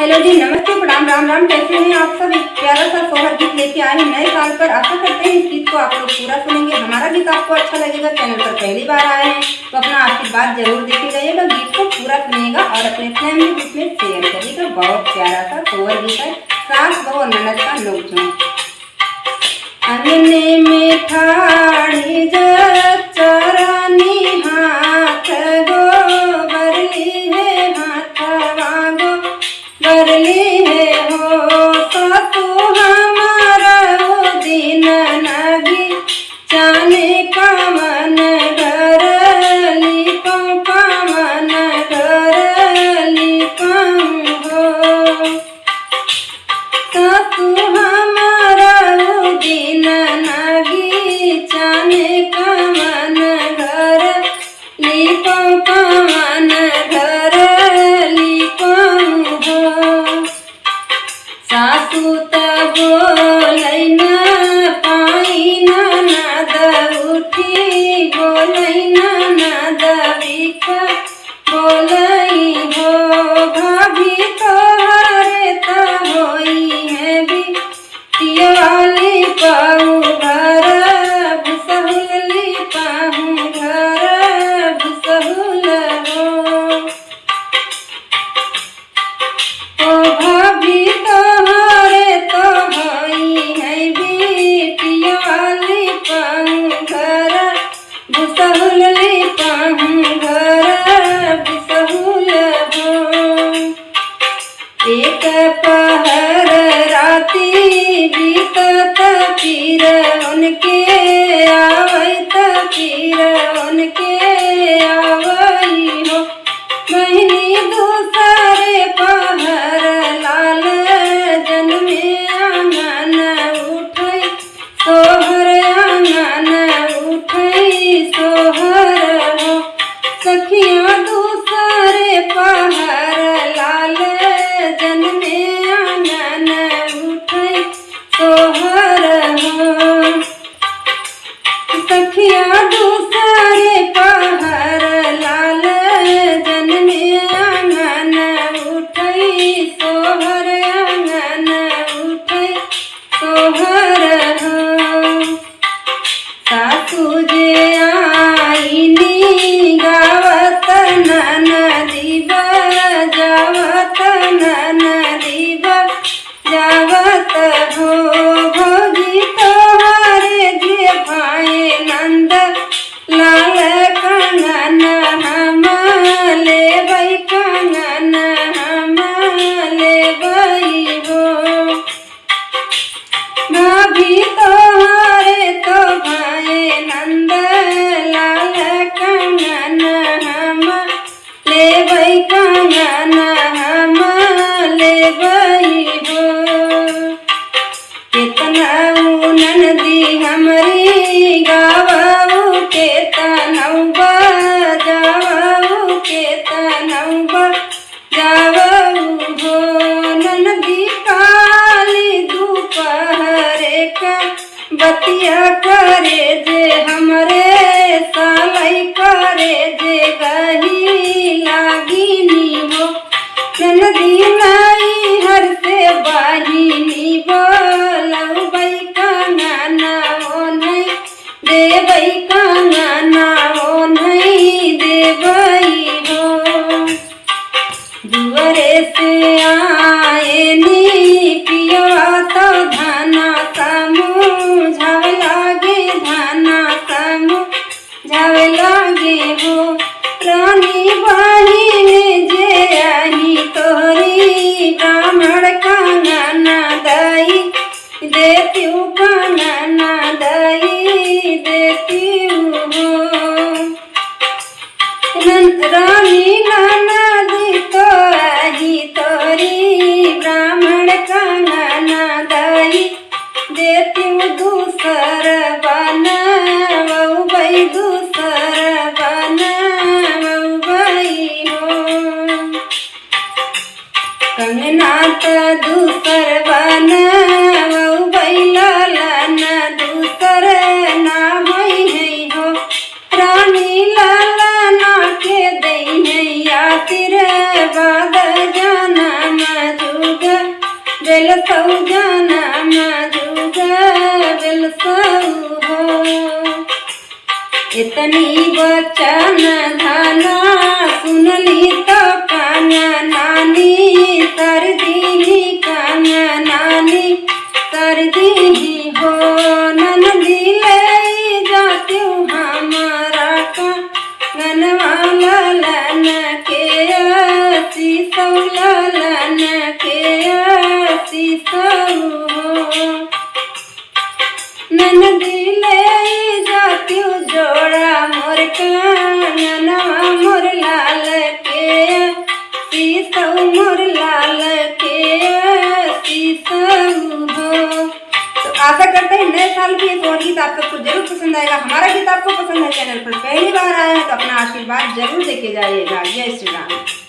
Hello जी, नमस्ते, प्रणाम, राम राम। कैसे हैं आप सब? एक प्यारा सा सोहर गीत लेके आए हैं नए साल पर। आशा करते हैं इस गीत को आप लोग पूरा सुनेंगे। हमारा गीत आपको अच्छा लगेगा। चैनल पर पहली बार आए हैं तो अपना आशीर्वाद जरूर देते जाइएगा। गीत को पूरा सुनिएगा और अपने फैमिली ग्रुप में शेयर करिएगा। बहुत प्यारा सा सोहर गीत है, सास बहू और ननद का नोक-झोंक। अंगने में ठाड़ी चरानी हाथ गोबरली है, हाथवा गोबरली है हो। सासु हमारा दिन नगी जाने का मन घरली पवन घरली पम हो। सासु हमारा दिन नगी जाने का मन घरली पवन घरली पम हो। सासु त बोलै न पाई ननद उठी, बोलै ननद बिख बोलै हो। भाभी तोहरे त होई है बिटियाली पाहु घर भुसहुली पाहु घर भुसहुल हो। ओ भाभी तोहरे तो होई है बिटियाली पाहु घर भुसहुली पाहु घर भुसहुल हो। एक पहर राती बीतत पीर उनके आवैत पीर उनके आवई हो। महीनी दूसरे पहर लाल जन्मे आंगन उठै सोहर आंगन उठै सोहर हो। सखियाँ दूसरे पहर लाल जन्मे आंगन उठै सोहर हो। सखियाँ दूसरे पहर लाल जन्मे आंगन उठै सोहर आंगन उठै सोहर हो। सासु जे आईनी गावत ननदी बजावत ननदी बजावत हो। भोगी तोहरे जे भाई नंद लाल कंगन हम लेबै कंगन हम लेबै हो। भाभी तोहरे तो भाई नंद लाल कंगन हम लेबै कंगन हम लेबै हो। कितना ननदी हमरी गावऊ केतनऊ बजावऊ केतनऊ बजावऊ हो। ननदी काली दोपहरे का बतिया करे जे हमरे सालै करे जे गही लागिनी हो। ननदी नाई हर से बाहिनी बोलबै कंगन ओन्है देबै कंगन ओन्है देबै हो। दुअरे से आएनी पियवा तो धाना समूझाव लागे धाना समूझाव लागे हो। रानी बहिन जे आही तोहरी ब्राह्मण कंगन दई देतिऊ कंगन दई देतिऊ हो। रानी ननदी तो आही तोरी ब्राह्मण कंगन दई देतिऊ दूसर बनवै दूसर बनवै हो। कंगना त दूसर बनवै लालन दूसर ना होई है हो। रानी लालना के दई है आशीर्वाद जनम बेल सऊ जनम जुग बेल सऊ हो। इतनी वचन धना सुनली तो कान नानी कर दीही कान नानी कर दीही हो। ननदी ले जाती हमारा का गनवा ललन के सीसौ ललन के सीसौ हो। ननदी ले जाती जोड़ा मोर कानवा मोर लाल के सीसौ मोर लाल के सीसौ हो। तो आशा करते हैं नए साल की एक और गीत आप सबको जरूर पसंद आएगा। हमारा गीत आपको पसंद है, चैनल पर पहली बार आए हैं तो अपना आशीर्वाद जरूर देके जाइएगा। जय श्री राम।